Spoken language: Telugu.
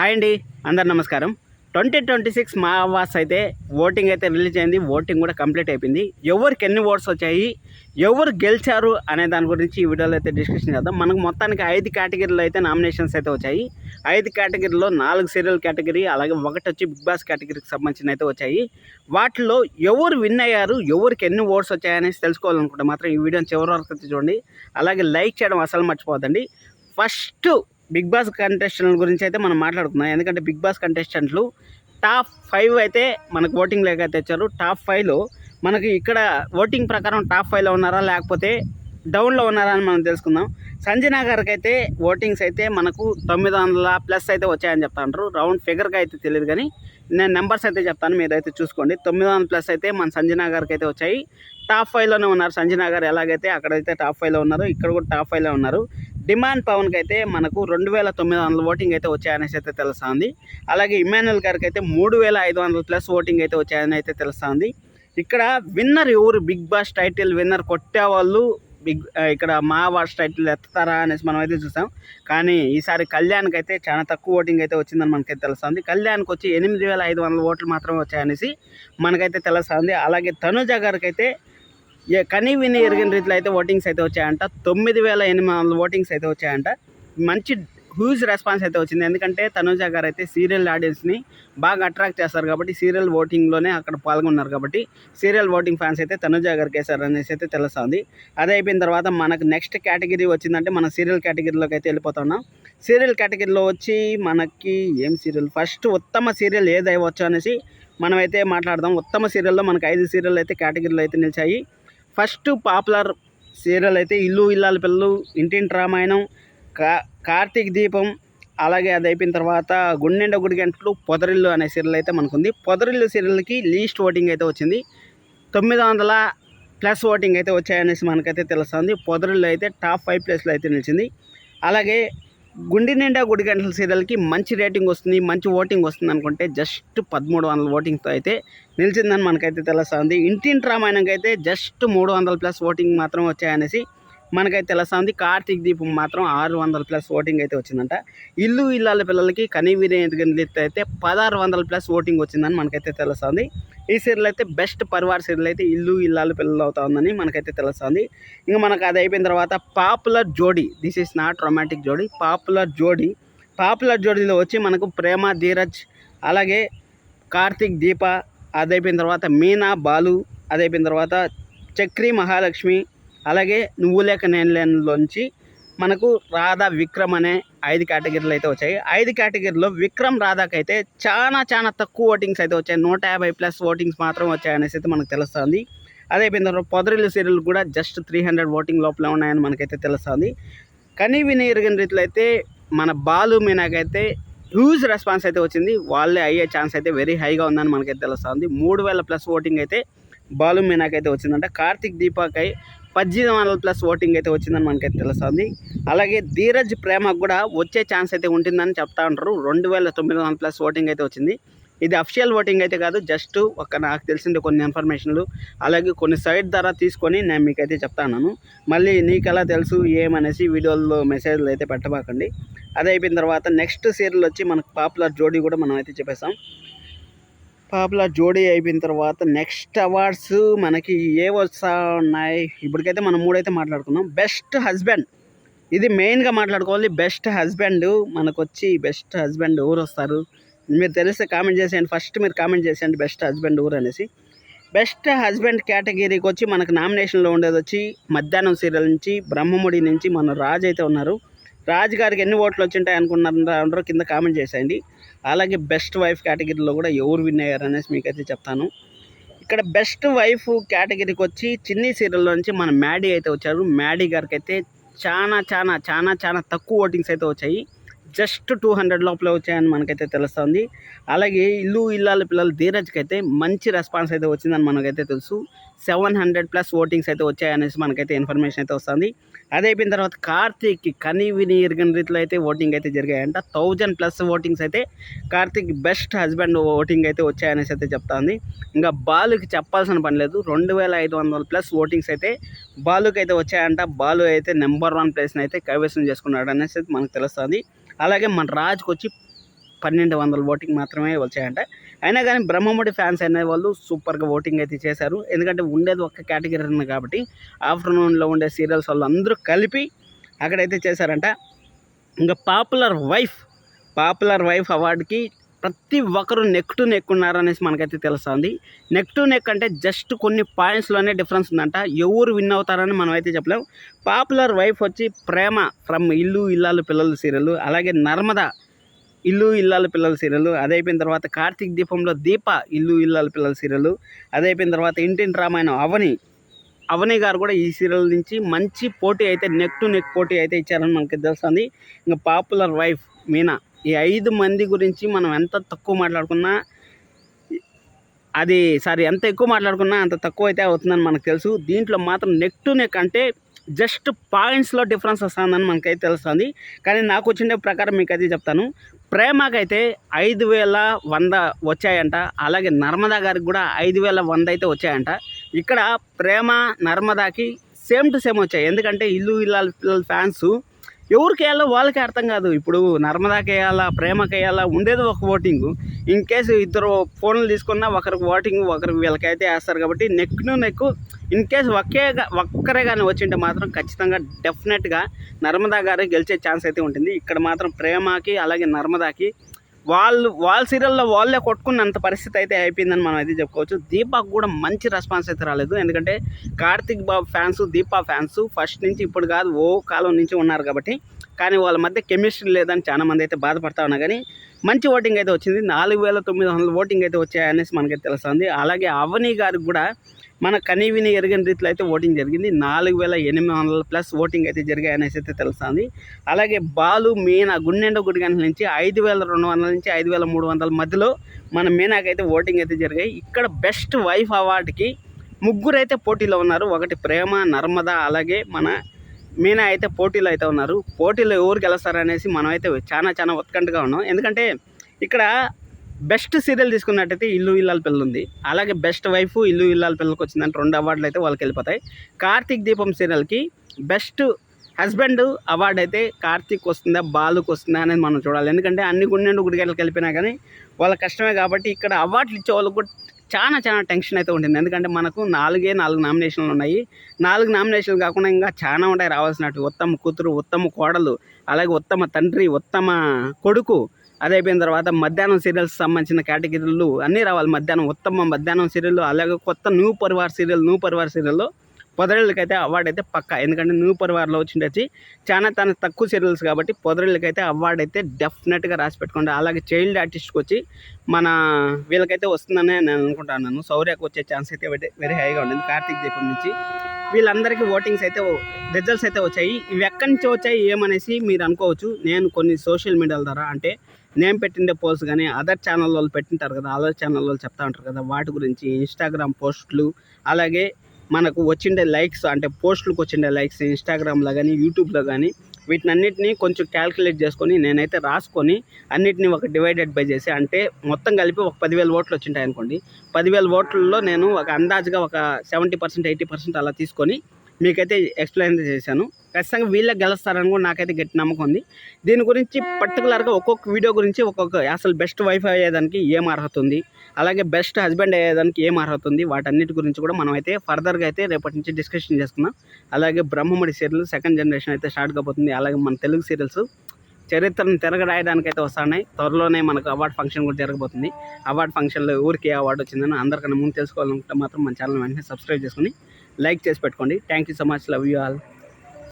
హాయ్ అండి, అందరు నమస్కారం. 2026 మా అవార్డ్స్ అయితే ఓటింగ్ అయితే రిలీజ్ అయింది. ఓటింగ్ కూడా కంప్లీట్ అయిపోయింది. ఎవరికి ఎన్ని ఓట్స్ వచ్చాయి, ఎవరు గెలిచారు అనే దాని గురించి ఈ వీడియోలో అయితే డిస్కషన్ చేద్దాం. మనకు మొత్తానికి 5 కేటగిరీలో అయితే నామినేషన్స్ అయితే వచ్చాయి. 5 కేటగిరీలో 4 సీరియల్ కేటగిరీ, అలాగే ఒకటి వచ్చి బిగ్ బాస్ కేటగిరీకి సంబంధించిన అయితే వచ్చాయి. వాటిలో ఎవరు విన్ అయ్యారు, ఎవరికి ఎన్ని ఓట్స్ వచ్చాయనేసి తెలుసుకోవాలనుకుంటే మాత్రం ఈ వీడియోని చివరి వరకు అయితే చూడండి. అలాగే లైక్ చేయడం అసలు మర్చిపోవద్దండి. ఫస్ట్ బిగ్ బాస్ కంటెస్టెంట్ల గురించి అయితే మనం మాట్లాడుకుందాం. ఎందుకంటే బిగ్ బాస్ కంటెస్టెంట్లు టాప్ 5 అయితే మనకు ఓటింగ్ లేక తెచ్చారు. టాప్ 5లో మనకి ఇక్కడ ఓటింగ్ ప్రకారం టాప్ 5లో ఉన్నారా లేకపోతే డౌన్లో ఉన్నారా అని మనం తెలుసుకుందాం. సంజనా గారికి అయితే ఓటింగ్స్ అయితే మనకు 900+ అయితే వచ్చాయని చెప్తా ఉంటారు. రౌండ్ ఫిగర్గా అయితే తెలియదు, కానీ నేను నెంబర్స్ అయితే చెప్తాను, మీరైతే చూసుకోండి. 900+ అయితే మన సంజనా గారికి అయితే వచ్చాయి. టాప్ 5లోనే ఉన్నారు సంజనా గారు. ఎలాగైతే అక్కడైతే టాప్ 5లో ఉన్నారు, ఇక్కడ కూడా టాప్ 5లో ఉన్నారు. డిమాండ్ పవన్కి అయితే మనకు 2900 ఓటింగ్ అయితే వచ్చాయనేసి అయితే తెలుస్తుంది. అలాగే ఇమాన్యుల్ గారికి అయితే 3500+ ఓటింగ్ అయితే వచ్చాయని అయితే తెలుస్తుంది. ఇక్కడ విన్నర్ ఎవరు, బిగ్ బాస్ టైటిల్ విన్నర్ కొట్టేవాళ్ళు ఇక్కడ మా అవార్డ్స్ టైటిల్ ఎత్తారా అనేసి మనం అయితే చూసాం. కానీ ఈసారి కళ్యాణ్కి అయితే చాలా తక్కువ ఓటింగ్ అయితే వచ్చిందని మనకైతే తెలుస్తుంది. కళ్యాణ్కి వచ్చి 8500 ఓట్లు మాత్రమే వచ్చాయనేసి మనకైతే తెలుస్తుంది. అలాగే తనుజ గారికి అయితే కనీ విని ఎరిగిన రీతిలో అయితే ఓటింగ్స్ అయితే వచ్చాయంట. 9800 ఓటింగ్స్ అయితే వచ్చాయంట. మంచి హ్యూజ్ రెస్పాన్స్ అయితే వచ్చింది. ఎందుకంటే తనుజ గారు అయితే సీరియల్ ఆడియన్స్ని బాగా అట్రాక్ట్ చేస్తారు కాబట్టి, సీరియల్ ఓటింగ్లోనే అక్కడ పాల్గొన్నారు కాబట్టి సీరియల్ ఓటింగ్ ఫ్యాన్స్ అయితే తనుజ గారికి వేశారు అనేసి అయితే తెలుస్తుంది. అదే అయిపోయిన తర్వాత మనకు నెక్స్ట్ కేటగిరీ వచ్చిందంటే మన సీరియల్ కేటగిరీలోకి అయితే వెళ్ళిపోతున్నాం. సీరియల్ కేటగిరీలో వచ్చి మనకి ఏం సీరియల్, ఫస్ట్ ఉత్తమ సీరియల్ ఏది అవ్వచ్చు అనేసి మనమైతే మాట్లాడదాం. ఉత్తమ సీరియల్లో మనకు 5 సీరియల్ అయితే కేటగిరీలో అయితే నిలిచాయి. ఫస్ట్ పాపులర్ సీరియల్ అయితే ఇల్లు ఇల్లాల పిల్లలు, ఇంటింటి రామాయణం, కార్తీక్ దీపం, అలాగే అది అయిపోయిన తర్వాత గుండెండ గుడి గంటలు, పొదరిల్లు అనే సీరియల్ అయితే మనకుంది. పొదరిల్లు సీరియల్కి లీస్ట్ ఓటింగ్ అయితే వచ్చింది. 900+ ఓటింగ్ అయితే వచ్చాయనేసి మనకైతే తెలుస్తుంది. పొదరిల్లు అయితే టాప్ 5 ప్లేస్లో అయితే నిలిచింది. అలాగే గుండె నిండా గుడి గంటల సీరియల్కి మంచి రేటింగ్ వస్తుంది, మంచి ఓటింగ్ వస్తుంది అనుకుంటే జస్ట్ 1300 ఓటింగ్తో అయితే నిలిచిందని మనకైతే తెలుస్తుంది. ఇంటింటి రామాయణంకి అయితే జస్ట్ 300+ ఓటింగ్ మాత్రం వచ్చాయనేసి మనకైతే తెలుస్తుంది. కార్తీక్ దీపం మాత్రం 600+ ఓటింగ్ అయితే వచ్చిందంట. ఇల్లు ఇల్లాల పిల్లలకి కనీవిని అయితే 1600+ ఓటింగ్ వచ్చిందని మనకైతే తెలుస్తుంది. ఈ సీరియల్ అయితే బెస్ట్ పరివార్ సీరియల్ అయితే ఇల్లు ఇల్లాల పిల్లలు అవుతా ఉందని మనకైతే తెలుస్తుంది. ఇంకా మనకు అది అయిపోయిన తర్వాత పాపులర్ జోడీ, దిస్ ఈస్ నాట్ రొమాంటిక్ జోడీ, పాపులర్ జోడీలో వచ్చి మనకు ప్రేమ ధీరజ్, అలాగే కార్తీక్ దీప, అది అయిపోయిన తర్వాత మీనా బాలు, అది అయిపోయిన తర్వాత చక్రి మహాలక్ష్మి, అలాగే నువ్వు లేక నేను లేనిలోంచి మనకు రాధా విక్రమ్ అనే 5 కేటగిరీలు అయితే వచ్చాయి. 5 కేటగిరీలో విక్రమ్ రాధాకి అయితే చాలా తక్కువ ఓటింగ్స్ అయితే వచ్చాయి. 150+ ఓటింగ్స్ మాత్రం వచ్చాయనేసి అయితే మనకు తెలుస్తుంది. అదే అయిపోయిన తర్వాత పొదరిల్లు సీరియల్ కూడా జస్ట్ 300 ఓటింగ్ లోపల ఉన్నాయని మనకైతే తెలుస్తుంది. కనీ విని ఎరిగిన రీతిలో అయితే మన బాలు మీనాకైతే హ్యూజ్ రెస్పాన్స్ అయితే వచ్చింది. వాళ్ళే అయ్యే ఛాన్స్ అయితే వెరీ హైగా ఉందని మనకైతే తెలుస్తుంది. 3000+ ఓటింగ్ అయితే బాలు మీనాకైతే వచ్చిందంట. కార్తీక్ దీపాకై 1800+ ఓటింగ్ అయితే వచ్చిందని మనకైతే తెలుస్తుంది. అలాగే ధీరజ్ ప్రేమకు కూడా వచ్చే ఛాన్స్ అయితే ఉంటుందని చెప్తా ఉంటారు. 2900+ ఓటింగ్ అయితే వచ్చింది. ఇది అఫిషియల్ ఓటింగ్ అయితే కాదు, జస్ట్ నాకు తెలిసింది కొన్ని ఇన్ఫర్మేషన్లు, అలాగే కొన్ని సైట్ ద్వారా తీసుకొని నేను మీకైతే చెప్తాను. మళ్ళీ నీకెలా తెలుసు ఏమనేసి వీడియోల్లో మెసేజ్లు అయితే పెట్టబాకండి. అదే అయిపోయిన తర్వాత నెక్స్ట్ సీరియల్ వచ్చి మనకు పాపులర్ జోడీ కూడా మనం అయితే చెప్పేస్తాం. పాపులర్ జోడీ అయిపోయిన తర్వాత నెక్స్ట్ అవార్డ్స్ మనకి ఏ వస్తా ఉన్నాయి. ఇప్పటికైతే మనం 3 అయితే మాట్లాడుకున్నాం. బెస్ట్ హస్బెండ్, ఇది మెయిన్గా మాట్లాడుకోవాలి. బెస్ట్ హస్బెండ్ మనకు వచ్చి బెస్ట్ హస్బెండ్ ఎవరు వస్తారు మీరు తెలిస్తే కామెంట్ చేసేయండి. ఫస్ట్ మీరు కామెంట్ చేసేయండి బెస్ట్ హస్బెండ్ ఎవరు అనేసి. బెస్ట్ హస్బెండ్ కేటగిరీకి వచ్చి మనకు నామినేషన్లో ఉండేది వచ్చి మధ్యాహ్నం సీరియల్ నుంచి బ్రహ్మముడి నుంచి మన రాజు అయితే ఉన్నారు. రాజు గారికి ఎన్ని ఓట్లు వచ్చింటాయి అనుకున్నారు కింద కామెంట్ చేసేయండి. అలాగే బెస్ట్ వైఫ్ కేటగిరీలో కూడా ఎవరు విన్ అయ్యారు అనేసి మీకైతే చెప్తాను. ఇక్కడ బెస్ట్ వైఫ్ కేటగిరీకి వచ్చి చిన్ని సీరియల్లో నుంచి మన మ్యాడీ అయితే వచ్చారు. మ్యాడీ గారికి అయితే చాలా తక్కువ ఓటింగ్స్ అయితే వచ్చాయి. జస్ట్ 200 లోపల వచ్చాయని మనకైతే తెలుస్తుంది. అలాగే ఇల్లు ఇల్లాల పిల్లలు ధీరజ్కి అయితే మంచి రెస్పాన్స్ అయితే వచ్చిందని మనకైతే తెలుసు. 700+ ఓటింగ్స్ అయితే వచ్చాయనేసి మనకైతే ఇన్ఫర్మేషన్ అయితే వస్తుంది. అదే అయిపోయిన తర్వాత కార్తీక్కి కనీ విని ఎరిగిన రీతిలో అయితే ఓటింగ్ అయితే జరిగాయంట. 1000+ ఓటింగ్స్ అయితే కార్తీక్ బెస్ట్ హస్బెండ్ ఓటింగ్ అయితే వచ్చాయనేసి అయితే చెప్తుంది. ఇంకా బాలుకి చెప్పాల్సిన పని లేదు, 2500+ ఓటింగ్స్ అయితే బాలుకి అయితే వచ్చాయంట. బాలు అయితే నెంబర్ 1 ప్లేస్ని అయితే కైవసం చేసుకున్నాడు అనేసి మనకు తెలుస్తుంది. అలాగే మన రాజుకి వచ్చి 1200 ఓటింగ్ మాత్రమే వచ్చాయంట. అయినా కానీ బ్రహ్మముడి ఫ్యాన్స్ అనే వాళ్ళు సూపర్గా ఓటింగ్ అయితే చేశారు. ఎందుకంటే ఉండేది ఒక్క కేటగిరీ కాబట్టి ఆఫ్టర్నూన్లో ఉండే సీరియల్స్ వాళ్ళు అందరూ కలిపి అక్కడైతే చేశారంట. ఇంకా పాపులర్ వైఫ్ అవార్డుకి ప్రతి ఒక్కరు నెక్ టు నెక్ ఉన్నారనేసి మనకైతే తెలుస్తుంది. నెక్ టు నెక్ అంటే జస్ట్ కొన్ని పాయింట్స్లోనే డిఫరెన్స్ ఉందంట. ఎవరు విన్ అవుతారని మనం అయితే చెప్పలేం. పాపులర్ వైఫ్ వచ్చి ప్రేమ ఫ్రమ్ ఇల్లు ఇల్లాలు పిల్లలు సీరియల్, అలాగే నర్మద ఇల్లు ఇల్లాలు పిల్లల సీరియల్, అదైపోయిన తర్వాత కార్తీక్ దీపంలో దీప ఇల్లు ఇల్లాలు పిల్లల సీరియల్, అదైపోయిన తర్వాత ఇంటింటి రామాయణం అవని గారు కూడా ఈ సీరియల్ నుంచి మంచి పోటీ అయితే నెక్ టు నెక్ పోటీ అయితే ఇచ్చారని మనకి తెలుస్తుంది. ఇంకా పాపులర్ వైఫ్ మీనా, ఈ 5 మంది గురించి మనం ఎంత ఎక్కువ మాట్లాడుకున్నా అంత తక్కువ అయితే అవుతుందని మనకు తెలుసు. దీంట్లో మాత్రం నెక్ టు నెక్ అంటే జస్ట్ పాయింట్స్లో డిఫరెన్స్ వస్తుందని మనకైతే తెలుస్తుంది. కానీ నాకు వచ్చిన ప్రకారం మీకు అయితే చెప్తాను. ప్రేమకైతే 5100 వచ్చాయంట, అలాగే నర్మదా గారికి కూడా 5100 అయితే వచ్చాయంట. ఇక్కడ ప్రేమ నర్మదాకి సేమ్ టు సేమ్ వచ్చాయి. ఎందుకంటే ఇల్లు ఇల్లాల పిల్లల ఫ్యాన్స్ ఎవరికి వేయాలో వాళ్ళకే అర్థం కాదు. ఇప్పుడు నర్మదాకి వేయాలా, ప్రేమకి వేయాలా, ఉండేది ఒక ఓటింగు. ఇన్ కేసు ఇద్దరు ఫోన్లు తీసుకున్నా ఒకరికి ఓటింగ్ ఒకరికి వీళ్ళకైతే వేస్తారు కాబట్టి neck to neck in case ఒక్కరే కానీ వచ్చింటే మాత్రం ఖచ్చితంగా డెఫినెట్గా నర్మదా గారే గెలిచే ఛాన్స్ అయితే ఉంటుంది. ఇక్కడ మాత్రం ప్రేమకి అలాగే నర్మదాకి వాళ్ళ సీరియల్లో వాళ్ళే కొట్టుకున్నంత పరిస్థితి అయితే అయిపోయిందని మనం అయితే చెప్పుకోవచ్చు. దీపాకు కూడా మంచి రెస్పాన్స్ అయితే రాలేదు. ఎందుకంటే కార్తిక్ బాబు ఫ్యాన్స్ దీపా ఫ్యాన్స్ ఫస్ట్ నుంచి ఇప్పుడు కాదు ఓ కాలం నుంచి ఉన్నారు కాబట్టి. కానీ వాళ్ళ మధ్య కెమిస్ట్రీ లేదని చాలామంది అయితే బాధపడతా ఉన్నా కానీ మంచి ఓటింగ్ అయితే వచ్చింది. 4900 ఓటింగ్ అయితే వచ్చాయనేసి మనకైతే తెలుస్తుంది. అలాగే అవని గారికి కూడా మన కనీవిని ఎరిగిన రీతిలో అయితే ఓటింగ్ జరిగింది. 4800+ ఓటింగ్ అయితే జరిగాయనేసి అయితే తెలుస్తుంది. అలాగే బాలు మీనా గుండెండ గుడిగంటల నుంచి 5200 నుంచి 5300 మధ్యలో మన మీనాకైతే ఓటింగ్ అయితే జరిగాయి. ఇక్కడ బెస్ట్ వైఫ్ అవార్డుకి ముగ్గురు అయితే పోటీలో ఉన్నారు. ఒకటి ప్రేమ, నర్మద, అలాగే మన మీనా అయితే పోటీలో అయితే ఉన్నారు. పోటీలో ఎవరు గెలుస్తారనేసి మనం అయితే చాలా ఉత్కంఠగా ఉన్నాం. ఎందుకంటే ఇక్కడ బెస్ట్ సీరియల్ తీసుకున్నట్టయితే ఇల్లు ఇల్లాల పిల్లలు ఉంది, అలాగే బెస్ట్ వైఫ్ ఇల్లు ఇల్లాల పిల్లలకు వచ్చిందంటే 2 అవార్డులు అయితే వాళ్ళకి వెళ్ళిపోతాయి. కార్తీక్ దీపం సీరియల్కి బెస్ట్ హస్బెండ్ అవార్డు అయితే కార్తీక్ వస్తుందా బాలుకు వస్తుందా అనేది మనం చూడాలి. ఎందుకంటే అన్ని గుండెండు గుడిగంటలకు వెళ్ళిపోయినా కానీ వాళ్ళ కష్టమే కాబట్టి ఇక్కడ అవార్డులు ఇచ్చే వాళ్ళకు కూడా చాలా టెన్షన్ అయితే ఉంటుంది. ఎందుకంటే మనకు 4 నామినేషన్లు ఉన్నాయి. 4 నామినేషన్లు కాకుండా ఇంకా చాలా ఉంటాయి రావాల్సినట్టు. ఉత్తమ కూతురు, ఉత్తమ కోడలు, అలాగే ఉత్తమ తండ్రి, ఉత్తమ కొడుకు, అదైపోయిన తర్వాత మధ్యాహ్నం సీరియల్స్ సంబంధించిన కేటగిరీలు అన్నీ రావాలి. ఉత్తమ మధ్యాహ్నం సీరియల్, అలాగే కొత్త న్యూ పరివార్ సీరియల్లో పొదరిళ్ళకైతే అవార్డు అయితే పక్కా. ఎందుకంటే న్యూ పరివార్లో వచ్చిండొచ్చి చాలా తక్కువ సీరియల్స్ కాబట్టి పొదరిళ్ళకైతే అవార్డు అయితే డెఫినెట్గా రాసి పెట్టుకోండి. అలాగే చైల్డ్ ఆర్టిస్ట్కి వచ్చి మన వీళ్ళకైతే వస్తుందని నేను అనుకుంటున్నాను. శౌర్యకు వచ్చే ఛాన్స్ అయితే వెరీ హైగా ఉంటుంది. కార్తీక్ దీపం నుంచి వీళ్ళందరికీ ఓటింగ్స్ అయితే రిజల్ట్స్ అయితే వచ్చాయి. ఇవి ఎక్కడి నుంచి వచ్చాయి ఏమనేసి మీరు అనుకోవచ్చు. నేను కొన్ని సోషల్ మీడియాల ద్వారా అంటే నేను పెట్టిండే పోస్ట్ కానీ అదర్ ఛానల్ వాళ్ళు పెట్టింటారు కదా, అదర్ ఛానల్ వాళ్ళు చెప్తా ఉంటారు కదా, వాటి గురించి ఇన్స్టాగ్రామ్ పోస్టులు, అలాగే మనకు వచ్చిండే లైక్స్ అంటే పోస్టులకు వచ్చిండే లైక్స్ ఇన్స్టాగ్రామ్లో కానీ యూట్యూబ్లో కానీ వీటినన్నిటిని కొంచెం క్యాల్కులేట్ చేసుకొని నేనైతే రాసుకొని అన్నిటినీ ఒక డివైడెడ్ బై చేసి అంటే మొత్తం కలిపి ఒక 10,000 ఓట్లు వచ్చింటాయి అనుకోండి. 10,000 ఓట్లలో నేను ఒక అందాజుగా ఒక 70% 80% అలా తీసుకొని మీకైతే ఎక్స్ప్లెయిన్ చేశాను. ఖచ్చితంగా వీళ్ళే గెలుస్తారని కూడా నాకైతే గట్టి నమ్మకం ఉంది. దీని గురించి పర్టికులర్గా ఒక్కొక్క వీడియో గురించి అసలు బెస్ట్ వైఫ్ అయ్యేదానికి ఏం అర్హత ఉంది, అలాగే బెస్ట్ హస్బెండ్ అయ్యేదానికి ఏం అర్హత ఉంది, వాటన్నిటి గురించి కూడా మనం అయితే ఫర్దర్గా అయితే రేపటి నుంచి డిస్కషన్ చేసుకుందాం. అలాగే బ్రహ్మముడి సీరియల్ 2nd జనరేషన్ అయితే స్టార్ట్ కాబోతుంది. అలాగే మన తెలుగు సీరియల్స్ చరిత్రను తిరగరాయడానికి అయితే వస్తున్నాయి. త్వరలోనే మనకు అవార్డు ఫంక్షన్ కూడా జరగబోతుంది. అవార్డు ఫంక్షన్లో ఊరికి అవార్డు వచ్చిందని అందరికన్నా ముందు తెలుసుకోవాలనుకుంటే మాత్రం మన ఛానల్ వెంటనే సబ్స్క్రైబ్ చేసుకొని లైక్ చేసి పెట్టుకోండి. Thank you so much. Love you all.